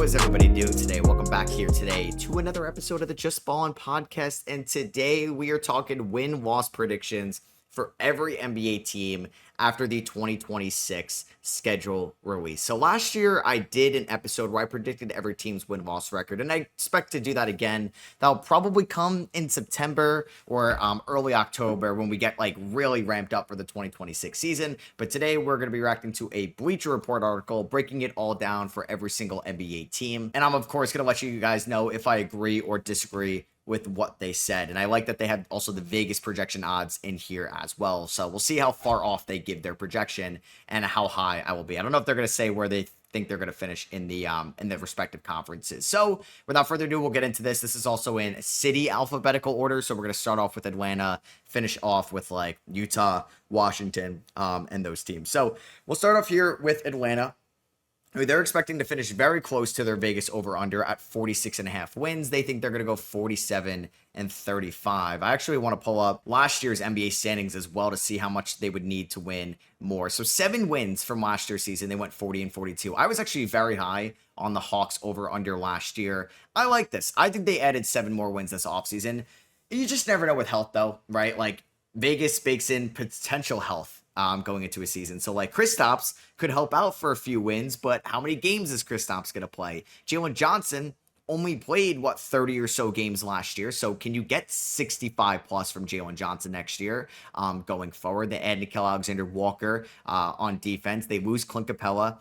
is everybody doing today? Welcome back here today to another episode of the Just Ballin' podcast. And today we are talking win-loss predictions for every NBA team after the 2026 schedule release. So last year I did an episode where I predicted every team's win-loss record, and I expect to do that again. That'll probably come in September or early October when we get like really ramped up for the 2026 season. But today we're going to be reacting to a Bleacher Report article breaking it all down for every single NBA team. And I'm of course going to let you guys know if I agree or disagree with what they said. And I like that they have also the Vegas projection odds in here as well. So we'll see how far off they give their projection and how high I will be. I don't know if they're going to say where they think they're going to finish in the respective conferences. So without further ado, we'll get into this. This is also in city alphabetical order. So we're going to start off with Atlanta, finish off with like Utah, Washington, and those teams. So we'll start off here with Atlanta. They're expecting to finish very close to their Vegas over-under at 46.5 wins. They think they're going to go 47 and 35. I actually want to pull up last year's NBA standings as well to see how much they would need to win more. So 7 wins from last year's season. They went 40 and 42. I was actually very high on the Hawks over-under last year. I like this. I think they added 7 more wins this offseason. You just never know with health, though, right? Like, Vegas bakes in potential health going into a season. So like Kristaps could help out for a few wins, but how many games is Kristaps going to play? Jalen Johnson only played 30 or so games last year. So can you get 65 plus from Jalen Johnson next year going forward? They add Nickeil Alexander-Walker on defense. They lose Clint Capella.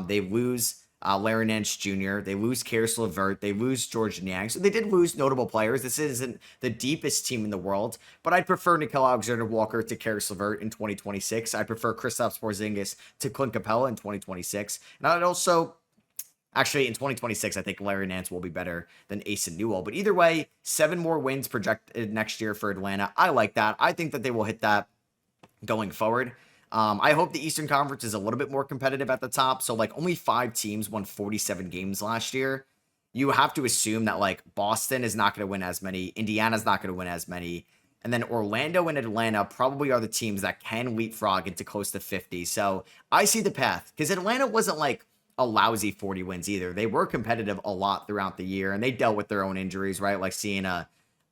They lose Larry Nance Jr. They lose Karis LeVert. They lose George Niang. So they did lose notable players. This isn't the deepest team in the world, but I'd prefer Nickeil Alexander-Walker to Karis LeVert in 2026. I prefer Kristaps Porzingis to Clint Capella in 2026. And I'd also, actually in 2026, I think Larry Nance will be better than Asa Newell. But either way, 7 more wins projected next year for Atlanta. I like that. I think that they will hit that going forward. I hope the Eastern Conference is a little bit more competitive at the top. So like only 5 teams won 47 games last year. You have to assume that like Boston is not going to win as many. Indiana's not going to win as many. And then Orlando and Atlanta probably are the teams that can leapfrog into close to 50. So I see the path because Atlanta wasn't like a lousy 40 wins either. They were competitive a lot throughout the year and they dealt with their own injuries, right? Like seeing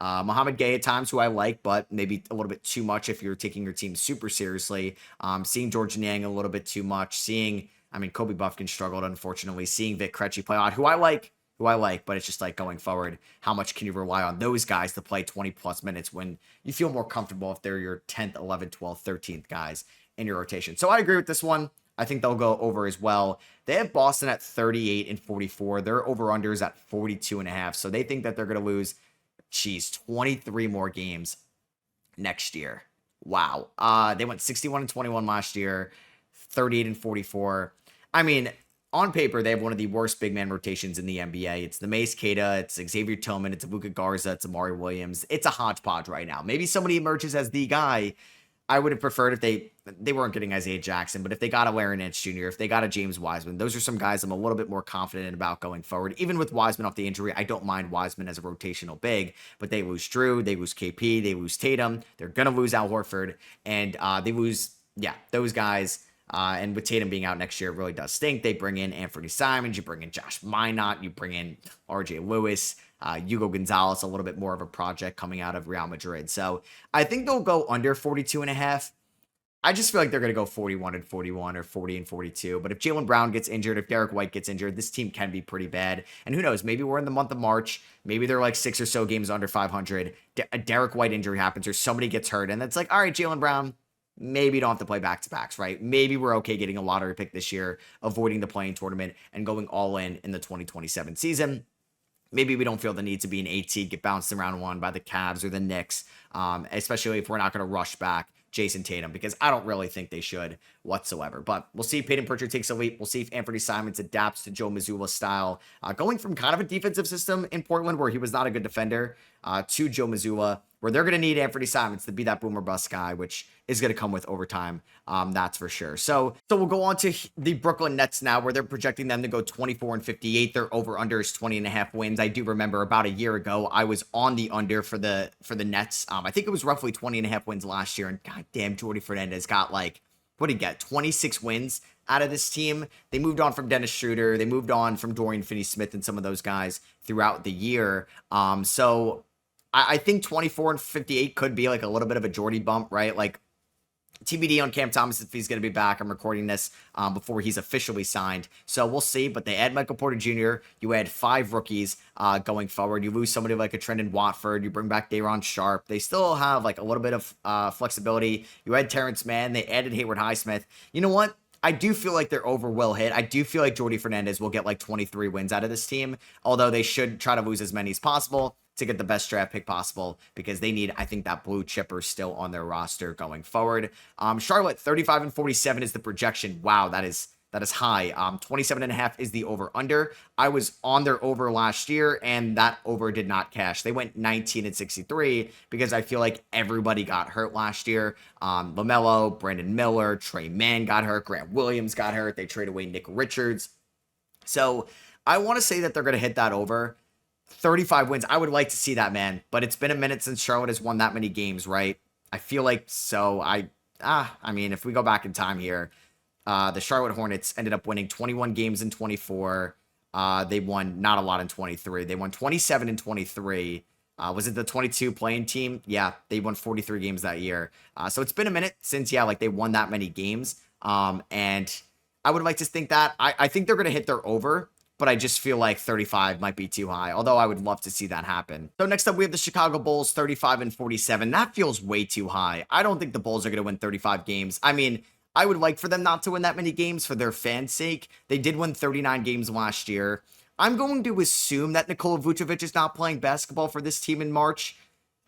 Mohamed Gay at times, who I like, but maybe a little bit too much if you're taking your team super seriously. Seeing George Niang a little bit too much. Seeing, Kobe Buffkin struggled, unfortunately. Seeing Vic Krejci play odd, who I like, but it's just like going forward, how much can you rely on those guys to play 20 plus minutes when you feel more comfortable if they're your 10th, 11th, 12th, 13th guys in your rotation? So I agree with this one. I think they'll go over as well. They have Boston at 38 and 44. Their over-unders at 42.5. So they think that they're going to lose 23 more games next year. Wow. They went 61 and 21 last year, 38 and 44. On paper, they have one of the worst big man rotations in the NBA. It's the Mace Keita, it's Xavier Tillman, it's Luka Garza, it's Amari Williams. It's a hodgepodge right now. Maybe somebody emerges as the guy. I would have preferred if they weren't getting Isaiah Jackson, but if they got a Larry Nance Jr., if they got a James Wiseman, those are some guys I'm a little bit more confident about going forward. Even with Wiseman off the injury, I don't mind Wiseman as a rotational big, but they lose Drew, they lose KP, they lose Tatum, they're going to lose Al Horford, and they lose, those guys. And with Tatum being out next year, it really does stink. They bring in Anthony Simons, you bring in Josh Minot, you bring in RJ Lewis, Hugo Gonzalez, a little bit more of a project coming out of Real Madrid. So I think they'll go under 42.5. I just feel like they're going to go 41 and 41 or 40 and 42. But if Jaylen Brown gets injured, if Derek White gets injured, this team can be pretty bad. And who knows, maybe we're in the month of March. Maybe they're like 6 or so games under 500. A Derek White injury happens or somebody gets hurt. And it's like, all right, Jaylen Brown, maybe you don't have to play back-to-backs, right? Maybe we're okay getting a lottery pick this year, avoiding the play-in tournament, and going all in the 2027 season. Maybe we don't feel the need to be an 8 seed, get bounced in round 1 by the Cavs or the Knicks, especially if we're not going to rush back Jason Tatum, because I don't really think they should whatsoever. But we'll see if Peyton Pritchard takes a leap. We'll see if Anthony Simons adapts to Joe Mazzulla's style, going from kind of a defensive system in Portland where he was not a good defender to Joe Mazzulla, where they're going to need Anthony Simons to be that boomer bust guy, which is going to come with overtime. That's for sure. So we'll go on to the Brooklyn Nets now, where they're projecting them to go 24 and 58. Their over under is 20.5 wins. I do remember about a year ago, I was on the under for the Nets. I think it was roughly 20.5 wins last year. And goddamn, Jordy Fernandez got like what did he get? 26 wins out of this team. They moved on from Dennis Schroeder. They moved on from Dorian Finney-Smith and some of those guys throughout the year. So I think 24 and 58 could be like a little bit of a Jordy bump, right? Like TBD on Cam Thomas if he's going to be back. I'm recording this before he's officially signed. So we'll see. But they add Michael Porter Jr. You add 5 rookies going forward. You lose somebody like a Trendon Watford. You bring back Day'Ron Sharpe. They still have like a little bit of flexibility. You add Terrence Mann. They added Hayward Highsmith. You know what? I do feel like their over will hit. I do feel like Jordy Fernandez will get like 23 wins out of this team, although they should try to lose as many as possible to get the best draft pick possible because they need, I think, that blue chipper still on their roster going forward. Charlotte, 35 and 47 is the projection. Wow, that is high. 27.5 is the over under. I was on their over last year and that over did not cash. They went 19 and 63 because I feel like everybody got hurt last year. LaMelo, Brandon Miller, Trey Mann got hurt. Grant Williams got hurt. They traded away Nick Richards. So I want to say that they're going to hit that over. 35 wins. I would like to see that, man. But it's been a minute since Charlotte has won that many games, right? I feel like so. I mean, if we go back in time here, the Charlotte Hornets ended up winning 21 games in 24. They won not a lot in 23. They won 27 in 23. Was it the 22 playing team? Yeah, they won 43 games that year. So it's been a minute since, like they won that many games. And I would like to think that I think they're going to hit their over. But I just feel like 35 might be too high, although I would love to see that happen. So next up, we have the Chicago Bulls, 35 and 47. That feels way too high. I don't think the Bulls are going to win 35 games. I mean, I would like for them not to win that many games for their fans' sake. They did win 39 games last year. I'm going to assume that Nikola Vucevic is not playing basketball for this team in March,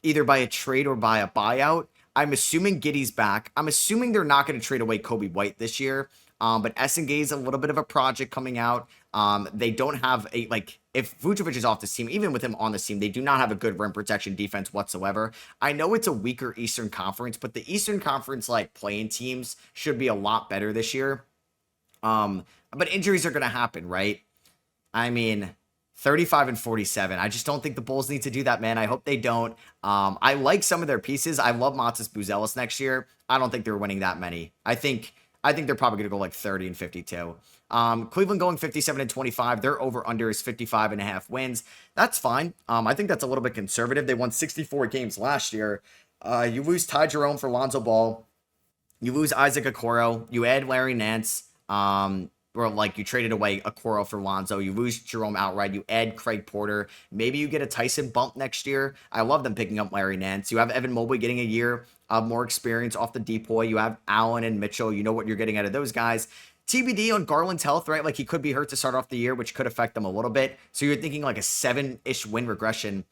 either by a trade or by a buyout. I'm assuming Giddey's back. I'm assuming they're not going to trade away Kobe White this year. But Essengay is a little bit of a project coming out. They don't have if Vucevic is off this team, even with him on this team, they do not have a good rim protection defense whatsoever. I know it's a weaker Eastern Conference, but the Eastern Conference playing teams should be a lot better this year. But injuries are going to happen, right? I mean, 35 and 47. I just don't think the Bulls need to do that, man. I hope they don't. I like some of their pieces. I love Matas Buzelis next year. I don't think they're winning that many. I think they're probably going to go 30 and 52. Cleveland going 57 and 25. Their over-under is 55.5 wins. That's fine. I think that's a little bit conservative. They won 64 games last year. You lose Ty Jerome for Lonzo Ball. You lose Isaac Okoro. You add Larry Nance. Or you traded away Okoro for Lonzo. You lose Jerome outright. You add Craig Porter. Maybe you get a Tyson bump next year. I love them picking up Larry Nance. You have Evan Mobley getting a year of more experience off the depoy. You have Allen and Mitchell. You know what you're getting out of those guys. TBD on Garland's health, right? He could be hurt to start off the year, which could affect them a little bit. So you're thinking a 7-ish win regression.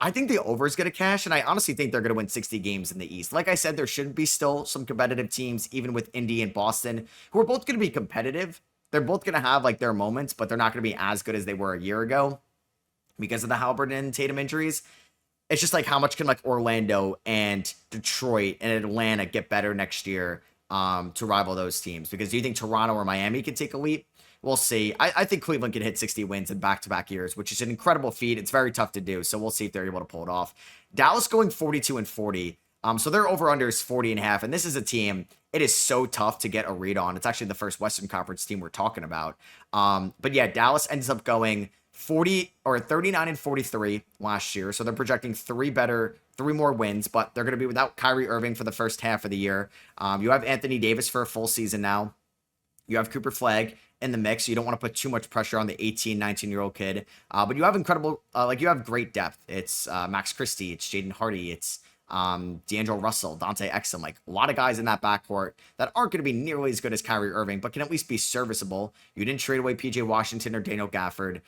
I think the over is going to cash, and I honestly think they're going to win 60 games in the East. Like I said, there should be still some competitive teams, even with Indy and Boston, who are both going to be competitive. They're both going to have their moments, but they're not going to be as good as they were a year ago because of the Haliburton and Tatum injuries. It's just how much can Orlando and Detroit and Atlanta get better next year to rival those teams? Because do you think Toronto or Miami can take a leap? We'll see. I think Cleveland can hit 60 wins in back-to-back years, which is an incredible feat. It's very tough to do, so we'll see if they're able to pull it off. Dallas going 42 and 40. So their over-under is 40.5, and this is a team, it is so tough to get a read on. It's actually the first Western Conference team we're talking about. But yeah, Dallas ends up going 39 and 43 last year, so they're projecting 3 more wins, but they're going to be without Kyrie Irving for the first half of the year. You have Anthony Davis for a full season now. You have Cooper Flagg in the mix. So you don't want to put too much pressure on the 18, 19-year-old kid. But you have incredible, you have great depth. It's Max Christie, it's Jaden Hardy, it's D'Angelo Russell, Dante Exum, a lot of guys in that backcourt that aren't going to be nearly as good as Kyrie Irving, but can at least be serviceable. You didn't trade away PJ Washington or Daniel Gafford.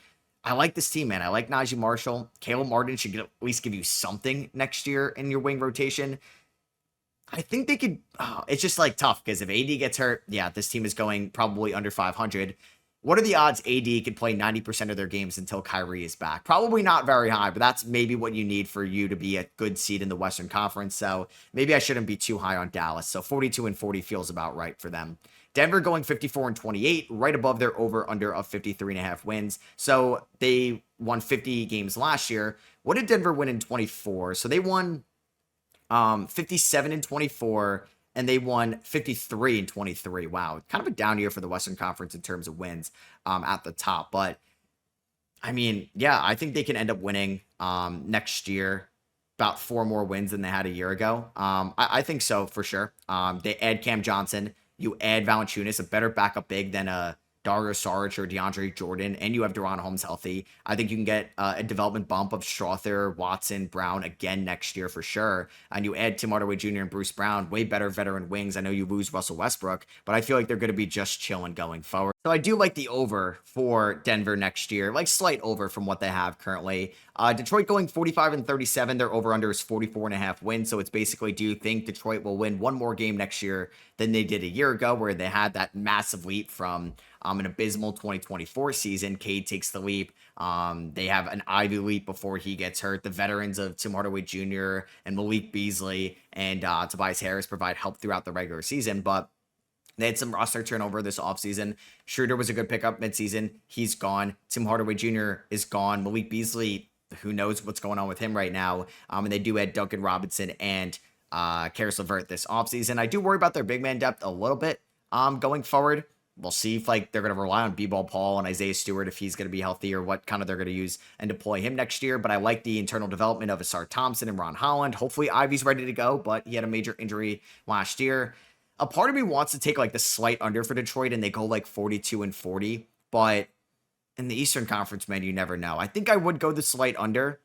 I like this team, man. I like Najee Marshall. Caleb Martin should at least give you something next year in your wing rotation. I think they could. It's just tough because if AD gets hurt, yeah, this team is going probably under 500. What are the odds AD can play 90% of their games until Kyrie is back? Probably not very high, but that's maybe what you need for you to be a good seed in the Western Conference. So maybe I shouldn't be too high on Dallas. So 42 and 40 feels about right for them. Denver going 54 and 28, right above their over-under of 53.5 wins. So they won 50 games last year. What did Denver win in 24? So they won 57 and 24. and they won 53 and 23. Wow, kind of a down year for the Western Conference in terms of wins at the top. But I mean, yeah, I think they can end up winning next year about 4 more wins than they had a year ago. I think so for sure. They add Cam Johnson, you add Valanciunas, a better backup big than Dario Saric or DeAndre Jordan, and you have De'Ron Holmes healthy. I think you can get a development bump of Strother, Watson, Brown again next year for sure. And you add Tim Hardaway Jr. and Bruce Brown, way better veteran wings. I know you lose Russell Westbrook, but I feel like they're going to be just chilling going forward. So I do like the over for Denver next year, like slight over from what they have currently. Detroit going 45 and 37. Their over under is 44.5 wins. So it's basically, do you think Detroit will win one more game next year than they did a year ago, where they had that massive leap from an abysmal 2024 season? Cade takes the leap. They have an Ivy leap before he gets hurt. The veterans of Tim Hardaway Jr. and Malik Beasley and Tobias Harris provide help throughout the regular season, but they had some roster turnover this offseason. Schroeder was a good pickup midseason. He's gone. Tim Hardaway Jr. is gone. Malik Beasley, who knows what's going on with him right now. And they do add Duncan Robinson and Karis LeVert this offseason. I do worry about their big man depth a little bit going forward. We'll see if they're going to rely on B-Ball Paul and Isaiah Stewart, if he's going to be healthy, or what kind of they're going to use and deploy him next year. But I like the internal development of Asar Thompson and Ron Holland. Hopefully Ivy's ready to go, but he had a major injury last year. A part of me wants to take the slight under for Detroit and they go 42 and 40, but in the Eastern Conference, man, you never know. I think I would go the slight under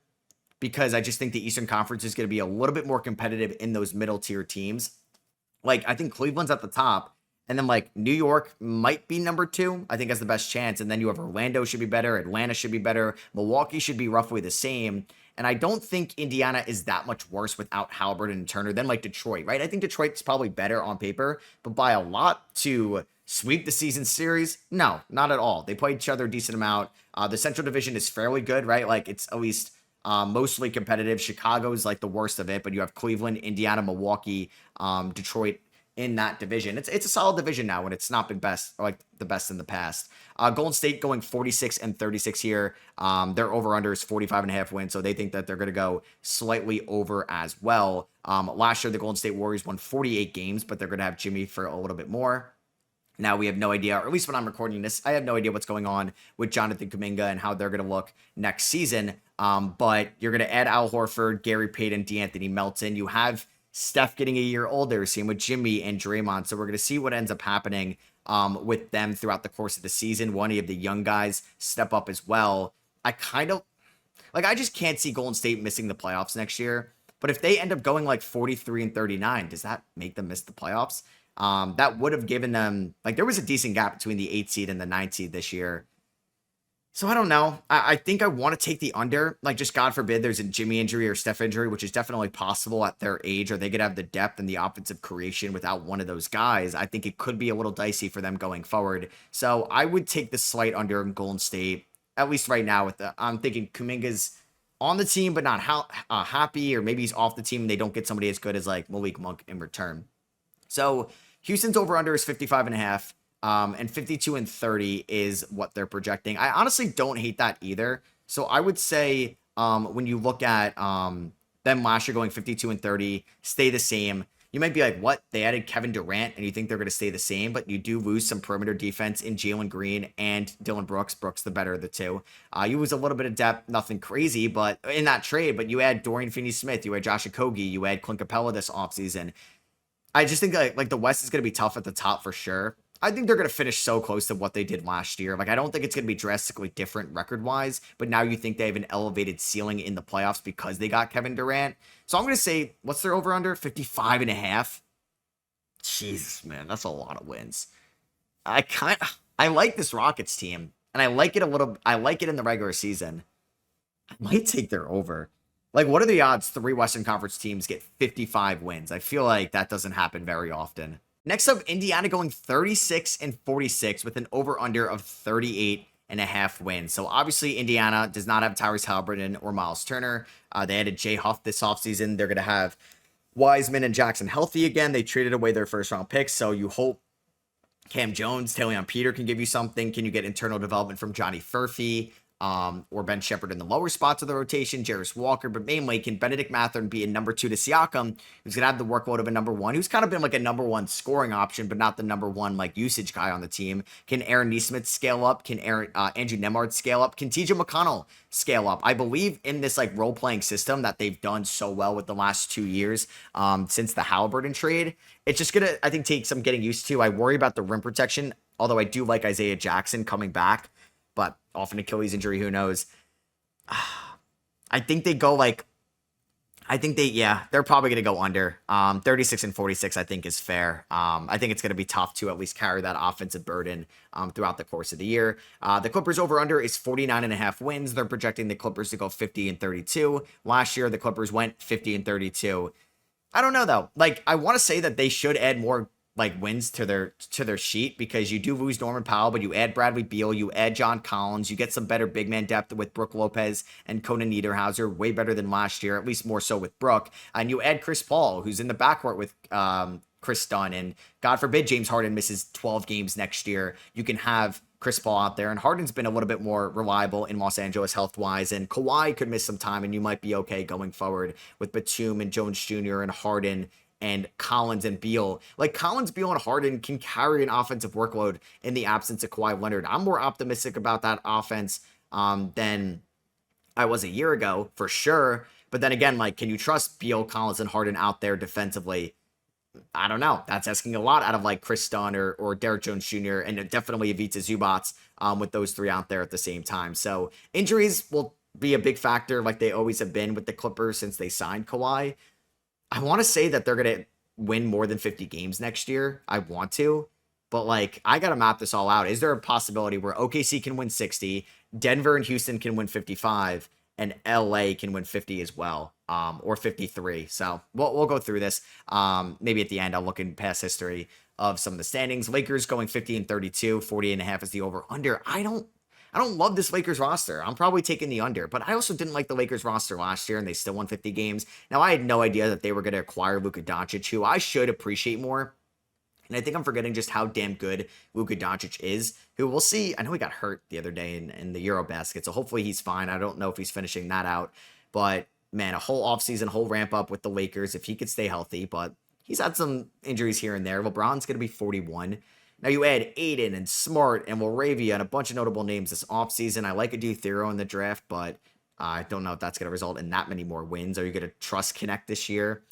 because I just think the Eastern Conference is going to be a little bit more competitive in those middle tier teams. I think Cleveland's at the top, and then New York might be number 2, I think has the best chance. And then you have Orlando should be better. Atlanta should be better. Milwaukee should be roughly the same. And I don't think Indiana is that much worse without Halliburton and Turner than Detroit, right? I think Detroit's probably better on paper, but by a lot to sweep the season series, no, not at all. They play each other a decent amount. The Central Division is fairly good, right? It's at least mostly competitive. Chicago is the worst of it, but you have Cleveland, Indiana, Milwaukee, Detroit in that division. It's a solid division now, and it's not been the best in the past. Golden State going 46 and 36 here. Their over-under is 45.5 wins, so they think that they're going to go slightly over as well. Last year, the Golden State Warriors won 48 games, but they're going to have Jimmy for a little bit more. Now we have no idea, or at least when I'm recording this, I have no idea what's going on with Jonathan Kuminga and how they're going to look next season. But you're going to add Al Horford, Gary Payton, DeAnthony Melton. You have Steph getting a year older, same with Jimmy and Draymond. So we're going to see what ends up happening with them throughout the course of the season. One of the young guys step up as well. I just can't see Golden State missing the playoffs next year. But if they end up going 43 and 39, does that make them miss the playoffs? That would have given them, there was a decent gap between the 8 seed and the 9 seed this year. So I don't know. I think I want to take the under. Just God forbid there's a Jimmy injury or Steph injury, which is definitely possible at their age, or they could have the depth and the offensive creation without one of those guys. I think it could be a little dicey for them going forward. So I would take the slight under in Golden State, at least right now. I'm thinking Kuminga's on the team, but not happy, or maybe he's off the team and they don't get somebody as good as Malik Monk in return. So Houston's over-under is 55.5. And 52 and 30 is what they're projecting. I honestly don't hate that either. So I would say when you look at them last year going 52 and 30, stay the same. You might be like, what? They added Kevin Durant and you think they're going to stay the same, but you do lose some perimeter defense in Jalen Green and Dylan Brooks. Brooks, the better of the two. You lose a little bit of depth, nothing crazy, but in that trade, but you add Dorian Finney-Smith, you add Josh Okogie, you add Clint Capella this offseason. I just think the West is going to be tough at the top for sure. I think they're going to finish so close to what they did last year. I don't think it's going to be drastically different record-wise, but now you think they have an elevated ceiling in the playoffs because they got Kevin Durant. So I'm going to say, what's their over-under? 55.5? Jesus, man, that's a lot of wins. I like this Rockets team, and I like it in the regular season. I might take their over. What are the odds 3 Western Conference teams get 55 wins? I feel like that doesn't happen very often. Next up, Indiana going 36 and 46 with an over-under of 38.5 wins. So obviously Indiana does not have Tyrese Halliburton or Miles Turner. They added Jay Huff this offseason. They're going to have Wiseman and Jackson healthy again. They traded away their first-round picks, so you hope Cam Jones, Taylor Peter can give you something. Can you get internal development from Johnny Furphy? or Ben Shepherd in the lower spots of the rotation, Jarris Walker, but mainly can Benedict Mathurin be a number 2 to Siakam, who's going to have the workload of a number 1, who's kind of been like a number 1 scoring option, but not the number 1 like usage guy on the team. Can Aaron Nesmith scale up? Can Andrew Nemhard scale up? Can TJ McConnell scale up? I believe in this like role-playing system that they've done so well with the last 2 years since the Halliburton trade. It's just going to, I think, take some getting used to. I worry about the rim protection, although I do like Isaiah Jackson coming back, but off an Achilles injury, who knows? I think they go like, they're probably going to go under. 36 and 46, I think, is fair. I think it's going to be tough to at least carry that offensive burden throughout the course of the year. The Clippers over-under is 49.5 wins. They're projecting the Clippers to go 50 and 32. Last year, the Clippers went 50 and 32. I don't know, though. Like, I want to say that they should add more like wins to their sheet, because you do lose Norman Powell, but you add Bradley Beal, you add John Collins, you get some better big man depth with Brook Lopez and Conan Niederhauser, way better than last year, at least more so with Brook, and you add Chris Paul, who's in the backcourt with Chris Dunn, and God forbid James Harden misses 12 games next year, you can have Chris Paul out there, and Harden's been a little bit more reliable in Los Angeles health-wise, and Kawhi could miss some time, and you might be okay going forward with Batum and Jones Jr. and Harden and Collins and Beal. Like, Collins, Beal, and Harden can carry an offensive workload in the absence of Kawhi Leonard. I'm more optimistic about that offense than I was a year ago, for sure. But then again, like, can you trust Beal, Collins, and Harden out there defensively? I don't know. That's asking a lot out of like Chris Dunn or Derek Jones Jr. and definitely Ivica Zubac with those three out there at the same time. So injuries will be a big factor, like they always have been with the Clippers since they signed Kawhi. I want to say that they're going to win more than 50 games next year. I want to, but like, I got to map this all out. Is there a possibility where OKC can win 60, Denver and Houston can win 55, and LA can win 50 as well, or 53? So we'll go through this. Maybe at the end, I'll look in past history of some of the standings. Lakers going 50 and 32, 40.5 is the over under. I don't love this Lakers roster. I'm probably taking the under, but I also didn't like the Lakers roster last year, and they still won 50 games. Now, I had no idea that they were going to acquire Luka Doncic, who I should appreciate more. And I think I'm forgetting just how damn good Luka Doncic is, who we'll see. I know he got hurt the other day in the Eurobasket, so hopefully he's fine. I don't know if he's finishing that out. But, man, a whole offseason, whole ramp up with the Lakers if he could stay healthy. But he's had some injuries here and there. LeBron's going to be 41. Now you add Aiden and Smart and Laravia and a bunch of notable names this offseason. I like Adu Thero in the draft, but I don't know if that's going to result in that many more wins. Are you going to trust Connect this year?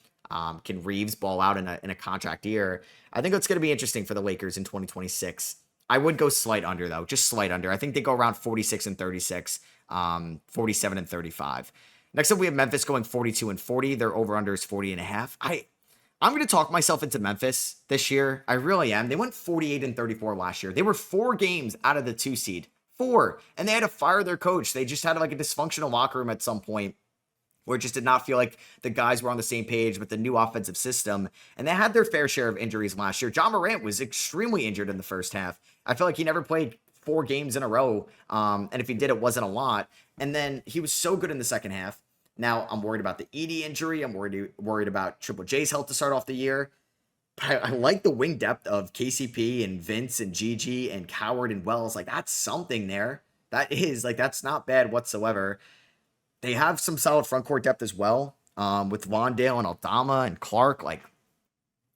Can Reeves ball out in a contract year? I think it's going to be interesting for the Lakers in 2026. I would go slight under, though, just slight under. I think they go around 46 and 36, 47 and 35. Next up, we have Memphis going 42 and 40. Their over-under is 40.5. I'm going to talk myself into Memphis this year. I really am. They went 48 and 34 last year. They were 4 games out of the 2 seed. 4. And they had to fire their coach. They just had like a dysfunctional locker room at some point where it just did not feel like the guys were on the same page with the new offensive system. And they had their fair share of injuries last year. John Morant was extremely injured in the first half. I feel like he never played 4 games in a row. And if he did, it wasn't a lot. And then he was so good in the second half. Now, I'm worried about the Edey injury. I'm worried about Triple J's health to start off the year. But I like the wing depth of KCP and Vince and Gigi and Coward and Wells. Like, that's something there. That's not bad whatsoever. They have some solid front court depth as well, with Vondale and Aldama and Clark. Like,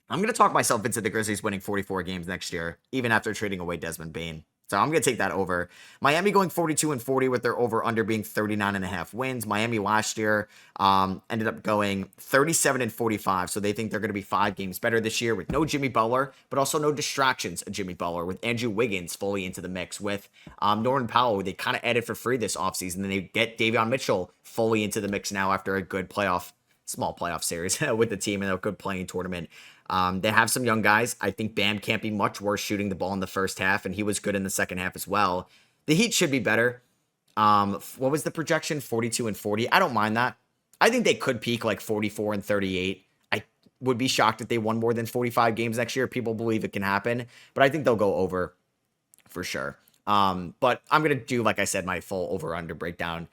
I'm going to talk myself into the Grizzlies winning 44 games next year, even after trading away Desmond Bane. So I'm going to take that over. Miami going 42 and 40 with their over-under being 39.5 wins. Miami last year ended up going 37 and 45. So they think they're going to be 5 games better this year with no Jimmy Butler, but also no distractions of Jimmy Butler, with Andrew Wiggins fully into the mix, with Norman Powell, who they kind of added for free this offseason. Then they get Davion Mitchell fully into the mix now after a good small playoff series with the team and a good playing tournament. They have some young guys. I think Bam can't be much worse shooting the ball in the first half, and he was good in the second half as well. The Heat should be better. What was the projection? 42 and 40. I don't mind that. I think they could peak like 44 and 38. I would be shocked if they won more than 45 games next year. People believe it can happen, but I think they'll go over for sure. But I'm going to do, like I said, my full over-under breakdown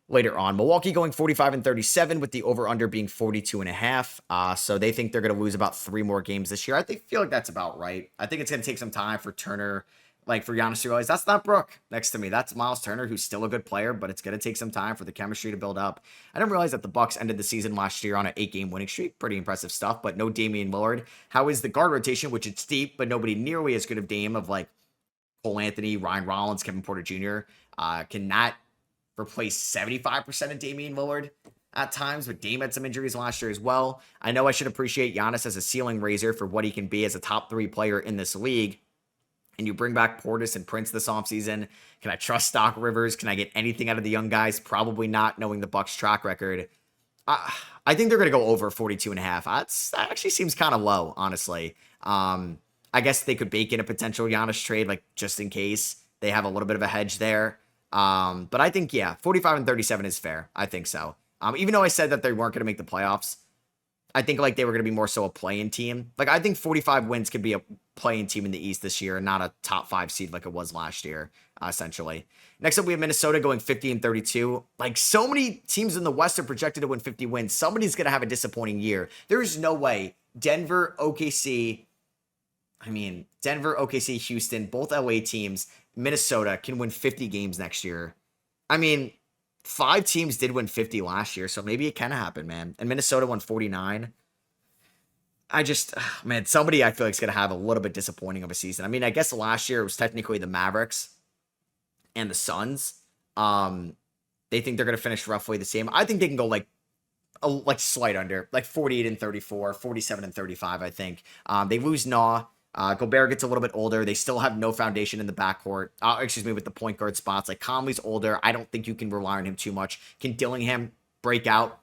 later on. Milwaukee going 45 and 37 with the over-under being 42.5. So they think they're going to lose about 3 more games this year. I feel like that's about right. I think it's going to take some time for Turner Like for Giannis to realize that's not Brook next to me. That's Miles Turner, who's still a good player, but it's going to take some time for the chemistry to build up. I didn't realize that the Bucks ended the season last year on an 8-game winning streak. Pretty impressive stuff, but no Damian Lillard. How is the guard rotation, which it's deep, but nobody nearly as good of Dame of like Cole Anthony, Ryan Rollins, Kevin Porter Jr. Cannot replace 75% of Damian Lillard at times, but Dame had some injuries last year as well. I know I should appreciate Giannis as a ceiling raiser for what he can be as a top 3 player in this league. And you bring back Portis and Prince this offseason. Can I trust Doc Rivers? Can I get anything out of the young guys? Probably not, knowing the Bucks track record. I think they're going to go over 42.5. That actually seems kind of low, honestly. I guess they could bake in a potential Giannis trade, like just in case they have a little bit of a hedge there. But I think, yeah, 45-37 is fair. I think so. Even though I said that they weren't going to make the playoffs, I think like they were going to be more so a play-in team. Like I think 45 wins could be a play-in team in the East this year and not a top 5 seed like it was last year, essentially. Next up, we have Minnesota going 50-32. Like so many teams in the West are projected to win 50 wins. Somebody's going to have a disappointing year. There is no way Denver, OKC, Houston, both LA teams, Minnesota can win 50 games next year. 5 teams did win 50 last year, so maybe it can happen, man. And Minnesota won 49. Somebody I feel like is going to have a little bit disappointing of a season. I guess last year it was technically the Mavericks and the Suns. They think they're going to finish roughly the same. I think they can go like slight under, like 48-34, 47-35, I think. They lose Nah. Gobert gets a little bit older. They still have no foundation in the backcourt. With the point guard spots. Like Conley's older. I don't think you can rely on him too much. Can Dillingham break out?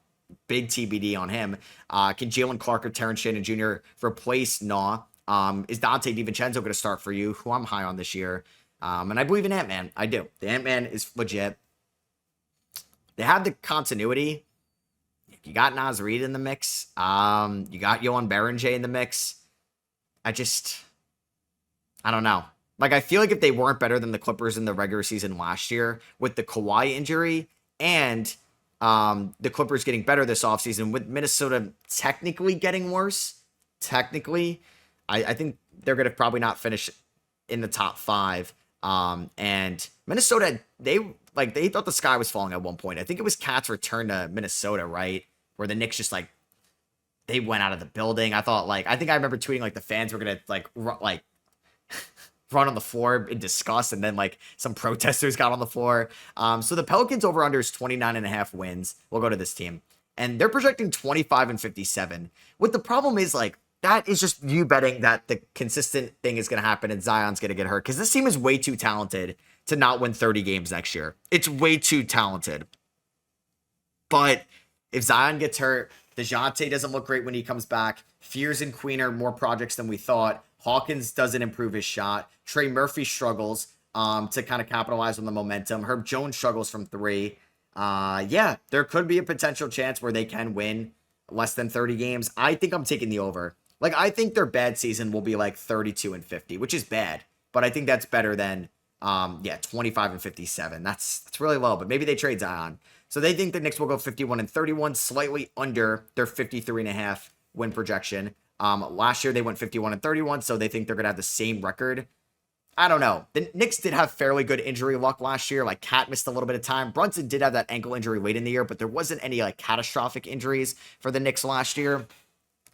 Big TBD on him. Can Jalen Clark or Terrence Shannon Jr. replace Nah? Is Dante DiVincenzo going to start for you, who I'm high on this year? And I believe in Ant-Man. I do. The Ant-Man is legit. They have the continuity. You got Naz Reid in the mix. You got Johan Berenger in the mix. I don't know. Like, I feel like if they weren't better than the Clippers in the regular season last year with the Kawhi injury and the Clippers getting better this offseason with Minnesota technically getting worse, I think they're going to probably not finish in the top 5. And Minnesota, they thought the sky was falling at one point. I think it was Cat's return to Minnesota, right? Where the Knicks just they went out of the building. I think I remember tweeting the fans were gonna run on the floor in disgust, and then some protesters got on the floor. So the Pelicans over under is 29.5 wins. We'll go to this team, and they're projecting 25-57. What the problem is, that is just you betting that the consistent thing is gonna happen and Zion's gonna get hurt, because this team is way too talented to not win 30 games next year. It's way too talented. But if Zion gets hurt, DeJounte doesn't look great when he comes back. Fears and Queen are more projects than we thought. Hawkins doesn't improve his shot. Trey Murphy struggles to kind of capitalize on the momentum. Herb Jones struggles from 3. There could be a potential chance where they can win less than 30 games. I think I'm taking the over. I think their bad season will be 32-50, which is bad. But I think that's better than 25-57. That's really low, but maybe they trade Zion. So they think the Knicks will go 51-31, slightly under their 53.5 win projection. Last year they went 51-31, so they think they're going to have the same record. I don't know. The Knicks did have fairly good injury luck last year. Cat missed a little bit of time. Brunson did have that ankle injury late in the year, but there wasn't any catastrophic injuries for the Knicks last year.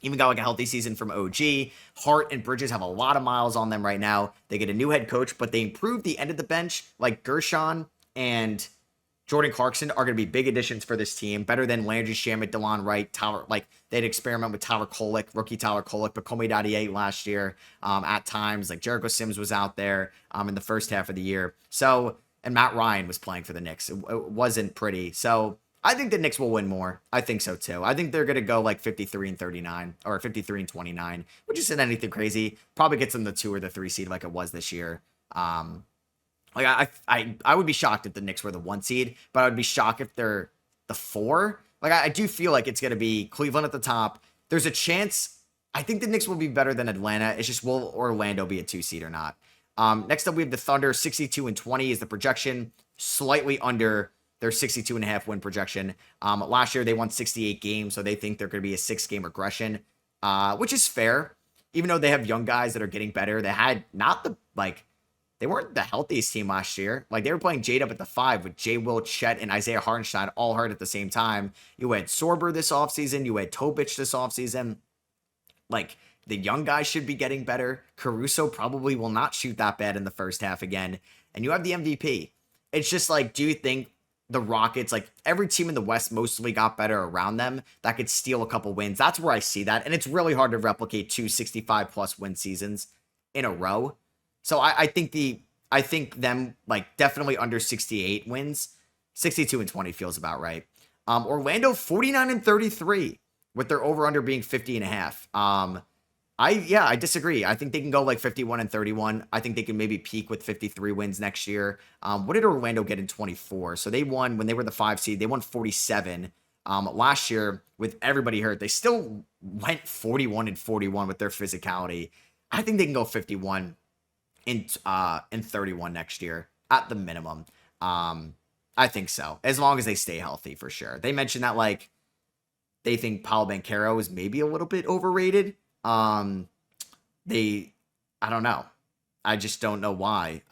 Even got a healthy season from OG. Hart and Bridges have a lot of miles on them right now. They get a new head coach, but they improved the end of the bench. Gershon and Jordan Clarkson are going to be big additions for this team. Better than Landry Shamet, DeLon Wright, Tyler. They'd experiment with Tyler Kolek, rookie Tyler Kolek, but Komi Dadier last year at times. Jericho Sims was out there in the first half of the year. So, and Matt Ryan was playing for the Knicks. It wasn't pretty. So I think the Knicks will win more. I think so too. I think they're going to go 53-39 or 53-29, which isn't anything crazy. Probably gets them the 2 or the 3 seed like it was this year. I would be shocked if the Knicks were the 1 seed, but I would be shocked if they're the 4. I do feel like it's going to be Cleveland at the top. There's a chance. I think the Knicks will be better than Atlanta. It's just, will Orlando be a 2 seed or not? Next up, we have the Thunder. 62-20 is the projection, slightly under their 62.5 win projection. Last year they won 68 games, so they think they're going to be a 6-game regression, which is fair. Even though they have young guys that are getting better, they had not the they weren't the healthiest team last year. Like, they were playing Jade up at the 5 with Jay Will, Chet, and Isaiah Hartenstein all hurt at the same time. You had Sorber this offseason. You had Tobic this offseason. Like, the young guys should be getting better. Caruso probably will not shoot that bad in the first half again. And you have the MVP. It's just like, do you think the Rockets, like every team in the West mostly got better around them that could steal a couple wins? That's where I see that. And it's really hard to replicate 265 plus win seasons in a row. So I think them like definitely under 68 wins. 62 and 20 feels about right. Orlando 49 and 33 with their over under being 50 and a half. I disagree. I think they can go like 51 and 31. I think they can maybe peak with 53 wins next year. What did Orlando get in 24? So they won when they were the 5 seed. They won 47. Last year with everybody hurt, they still went 41 and 41 with their physicality. I think they can go 51 in 31 next year at the minimum. I think so, as long as they stay healthy for sure. They mentioned that like they think Paolo Banchero is maybe a little bit overrated. I don't know. I just don't know why.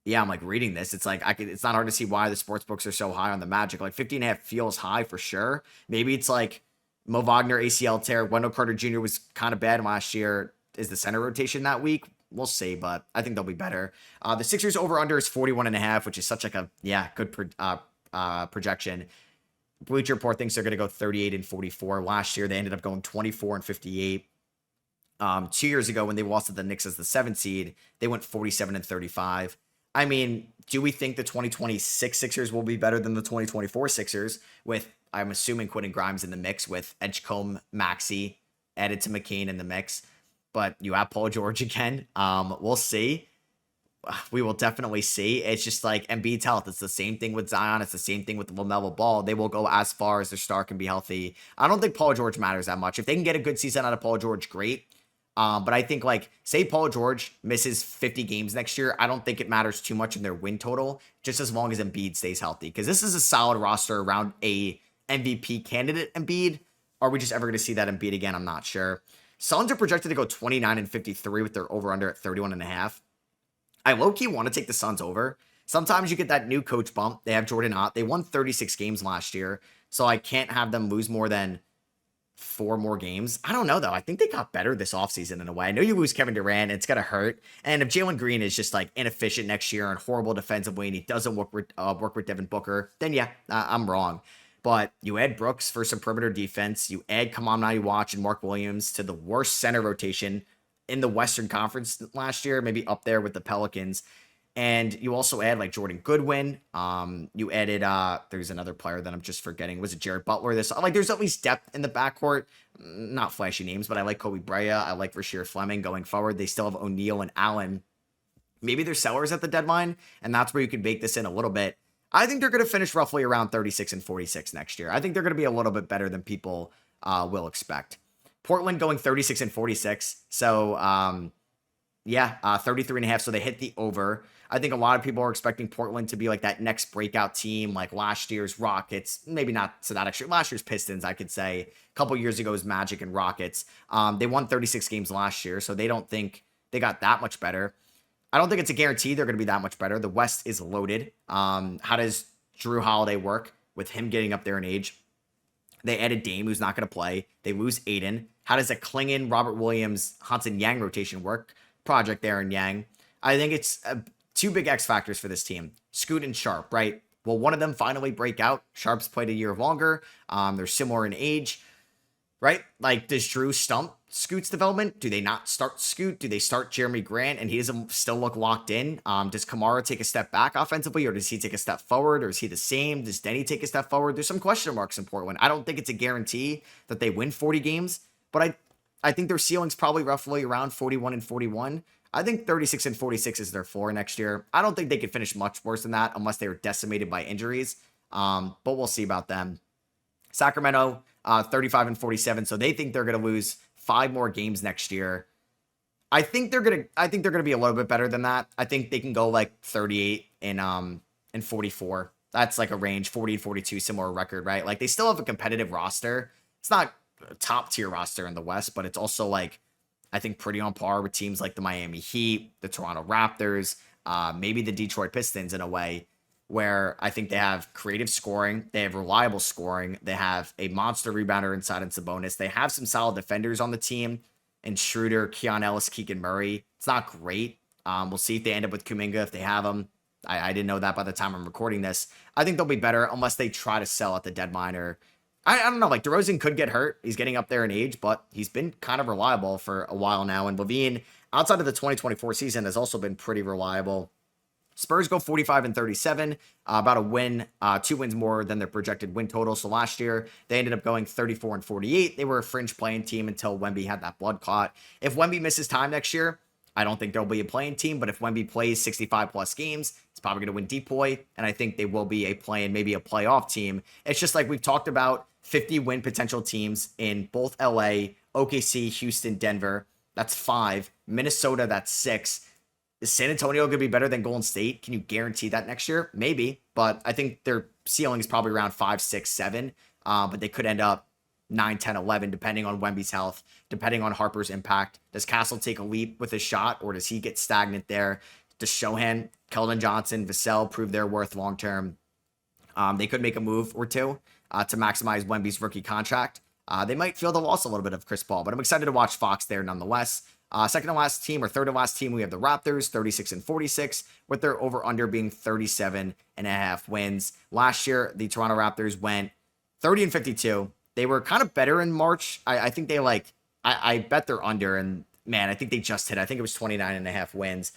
Yeah, I'm like reading this. It's like it's not hard to see why the sports books are so high on the Magic. Like 50 and a half feels high for sure. Maybe it's like Mo Wagner ACL tear. Wendell Carter Jr. was kind of bad last year. Is the center rotation that week? We'll see, but I think they'll be better. The Sixers over under is 41 and a half, which is such like a good projection. Bleacher Report thinks they're going to go 38 and 44. Last year, they ended up going 24 and 58. 2 years ago, when they lost to the Knicks as the 7th seed, they went 47 and 35. I mean, do we think the 2026 Sixers will be better than the 2024 Sixers with, I'm assuming, Quentin Grimes in the mix with Edgecombe, Maxey added to McCain in the mix? But you have Paul George again. We'll see. We will definitely see. It's just like Embiid's health. It's the same thing with Zion. It's the same thing with LaMelo Ball. They will go as far as their star can be healthy. I don't think Paul George matters that much. If they can get a good season out of Paul George, great. But I think like, say Paul George misses 50 games next year, I don't think it matters too much in their win total, just as long as Embiid stays healthy. Because this is a solid roster around a MVP candidate Embiid. Are we just ever going to see that Embiid again? I'm not sure. Suns are projected to go 29 and 53 with their over-under at 31 and a half. I low-key want to take the Suns over. Sometimes you get that new coach bump. They have Jordan Ott. They won 36 games last year, so I can't have them lose more than 4 more games. I don't know, though. I think they got better this offseason in a way. I know you lose Kevin Durant. It's going to hurt. And if Jalen Green is just, like, inefficient next year and horrible defensively and he doesn't work with Devin Booker, then, yeah, I'm wrong. But you add Brooks for some perimeter defense. You add Kamam Naiwatch and Mark Williams to the worst center rotation in the Western Conference last year, maybe up there with the Pelicans. And you also add like Jordan Goodwin. You added, there's another player that I'm just forgetting. Was it Jared Butler? There's at least depth in the backcourt. Not flashy names, but I like Kobe Brea. I like Rasheer Fleming going forward. They still have O'Neal and Allen. Maybe they're sellers at the deadline, and that's where you could bake this in a little bit. I think they're going to finish roughly around 36 and 46 next year. I think they're going to be a little bit better than people will expect. Portland going 36 and 46. So, 33 and a half. So they hit the over. I think a lot of people are expecting Portland to be like that next breakout team, like last year's Rockets. Maybe not to that extreme. Last year's Pistons, I could say. A couple years ago was Magic and Rockets. They won 36 games last year, so they don't think they got that much better. I don't think it's a guarantee they're going to be that much better. The West is loaded. How does Drew Holiday work with him getting up there in age? They added Dame, who's not going to play. They lose Aiden. How does a Klingon, Robert Williams, Hudson Yang rotation work? Project Aaron Yang. I think it's two big X factors for this team. Scoot and Sharp, right? Will one of them finally break out? Sharp's played a year longer. They're similar in age, right? Like, does Drew stump Scoot's development? Do they not start Scoot? Do they start Jeremy Grant and he doesn't still look locked in? Does Kamara take a step back offensively, or does he take a step forward, or is he the same? Does Denny take a step forward? There's some question marks in Portland. I don't think it's a guarantee that they win 40 games, but I think their ceiling's probably roughly around 41 and 41. I think 36 and 46 is their floor next year. I don't think they could finish much worse than that unless they were decimated by injuries. But we'll see about them. Sacramento, 35 and 47. So they think they're going to lose 5 more games next year. I think they're going to be a little bit better than that. I think they can go like 38 and 44. That's like a range, 40 and 42, similar record, right? Like, they still have a competitive roster. It's not a top tier roster in the West, but it's also like I think pretty on par with teams like the Miami Heat, the Toronto Raptors, maybe the Detroit Pistons in a way, where I think they have creative scoring, they have reliable scoring, they have a monster rebounder inside and Sabonis, they have some solid defenders on the team, and Schroeder, Keon Ellis, Keegan Murray. It's not great. We'll see if they end up with Kuminga if they have him. I didn't know that by the time I'm recording this. I think they'll be better unless they try to sell at the deadline or I don't know. Like DeRozan could get hurt. He's getting up there in age, but he's been kind of reliable for a while now. And Levine, outside of the 2024 season, has also been pretty reliable. Spurs go 45-37, about a win, 2 wins more than their projected win total. So last year, they ended up going 34-48. They were a fringe playing team until Wemby had that blood clot. If Wemby misses time next year, I don't think there'll be a playing team, but if Wemby plays 65 plus games, it's probably going to win Depoy, and I think they will be a play-in, maybe a playoff team. It's just like we've talked about 50 win potential teams in both LA, OKC, Houston, Denver. That's 5. Minnesota, that's 6. Is San Antonio going to be better than Golden State? Can you guarantee that next year? Maybe, but I think their ceiling is probably around 5, 6, 7. But they could end up 9, 10, 11, depending on Wemby's health, depending on Harper's impact. Does Castle take a leap with his shot, or does he get stagnant there? Does Shohan, Keldon Johnson, Vassell prove their worth long-term? They could make a move or two to maximize Wemby's rookie contract. They might feel the loss a little bit of Chris Paul, but I'm excited to watch Fox there nonetheless. Second to last team or third to last team, we have the Raptors, 36-46, with their over-under being 37.5 wins. Last year, the Toronto Raptors went 30-52. They were kind of better in March. I think they I bet they're under, and man, I think they just hit. I think it was 29.5 wins.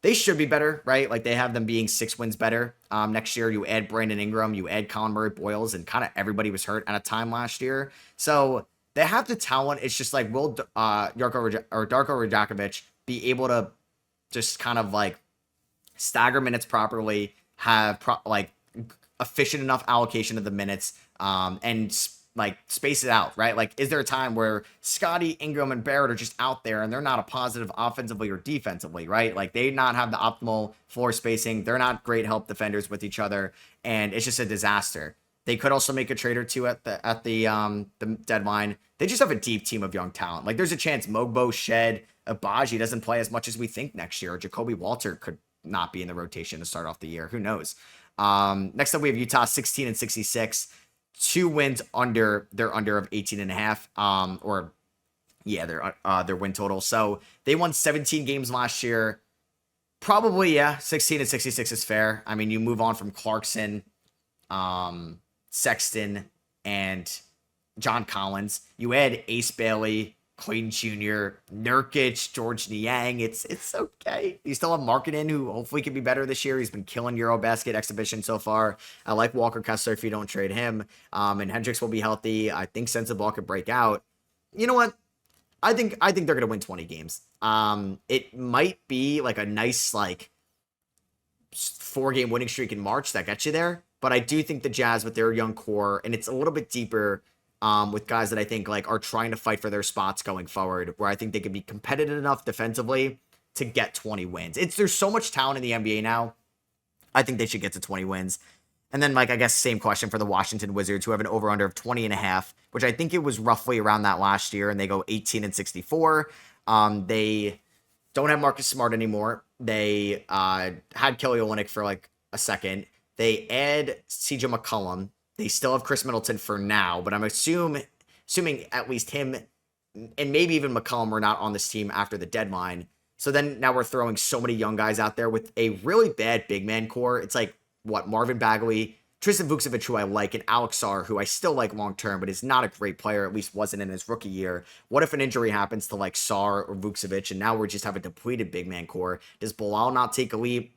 They should be better, right? Like they have them being 6 wins better. Next year, you add Brandon Ingram, you add Colin Murray-Boyles, and kind of everybody was hurt at a time last year. So they have the talent. It's just like, will Darko Rajakovic be able to just kind of like stagger minutes properly, have efficient enough allocation of the minutes, and like space it out, right? Like, is there a time where Scotty, Ingram, and Barrett are just out there and they're not a positive offensively or defensively, right? Like they not have the optimal floor spacing. They're not great help defenders with each other, and it's just a disaster. They could also make a trade or two at the deadline. They just have a deep team of young talent. Like there's a chance Mogbo, Shed, Abaji doesn't play as much as we think next year. Or Jacoby Walter could not be in the rotation to start off the year. Who knows? Next up, we have Utah 16-66. 2 wins under their under of 18.5. Their win total. So they won 17 games last year. Probably, 16-66 is fair. I mean, you move on from Clarkson, Sexton, and John Collins. You add Ace Bailey, Clayton Jr., Nurkic, George Niang. It's okay. You still have Markkanen, who hopefully can be better this year. He's been killing Eurobasket exhibition so far. I like Walker Kessler if you don't trade him. And Hendricks will be healthy. I think Sensabaugh could break out. You know what? I think they're going to win 20 games. It might be like a nice 4-game winning streak in March that gets you there. But I do think the Jazz with their young core, and it's a little bit deeper with guys that I think are trying to fight for their spots going forward, where I think they could be competitive enough defensively to get 20 wins. There's so much talent in the NBA now. I think they should get to 20 wins. And then, I guess same question for the Washington Wizards, who have an over-under of 20.5, which I think it was roughly around that last year, and they go 18-64. They don't have Marcus Smart anymore. They had Kelly Olynyk for a second. They add CJ McCollum. They still have Chris Middleton for now, but I'm assuming at least him and maybe even McCollum were not on this team after the deadline. So then now we're throwing so many young guys out there with a really bad big man core. It's Marvin Bagley, Tristan Vukcevic, who I like, and Alex Sarr, who I still like long-term, but is not a great player, at least wasn't in his rookie year. What if an injury happens to Sarr or Vukcevic, and now we just have a depleted big man core? Does Bilal not take a leap?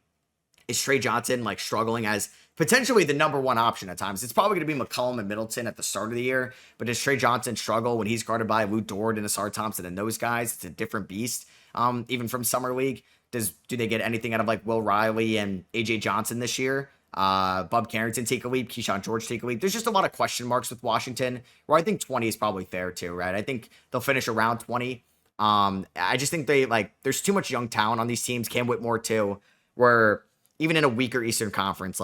Is Trey Johnson struggling as potentially the number one option at times? It's probably going to be McCollum and Middleton at the start of the year, but does Trey Johnson struggle when he's guarded by Lou Dort and Asar Thompson and those guys? It's a different beast, even from Summer League. Do they get anything out of Will Riley and AJ Johnson this year? Bub Carrington take a leap, Keyshawn George take a leap. There's just a lot of question marks with Washington, where I think 20 is probably fair too, right? I think they'll finish around 20. I just think there's too much young talent on these teams. Cam Whitmore too, where even in a weaker Eastern Conference,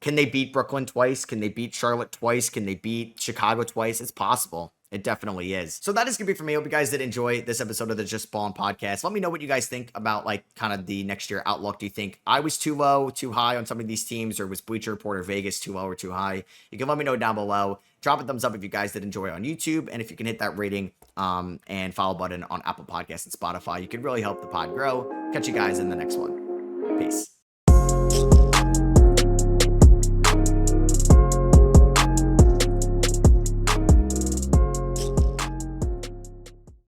can they beat Brooklyn twice? Can they beat Charlotte twice? Can they beat Chicago twice? It's possible. It definitely is. So that is going to be for me. I hope you guys did enjoy this episode of the Just Ballin' podcast. Let me know what you guys think about like kind of the next year outlook. Do you think I was too low, too high on some of these teams, or was Bleacher Report or Vegas too low or too high? You can let me know down below. Drop a thumbs up if you guys did enjoy on YouTube. And if you can hit that rating and follow button on Apple Podcasts and Spotify, you can really help the pod grow. Catch you guys in the next one. Peace.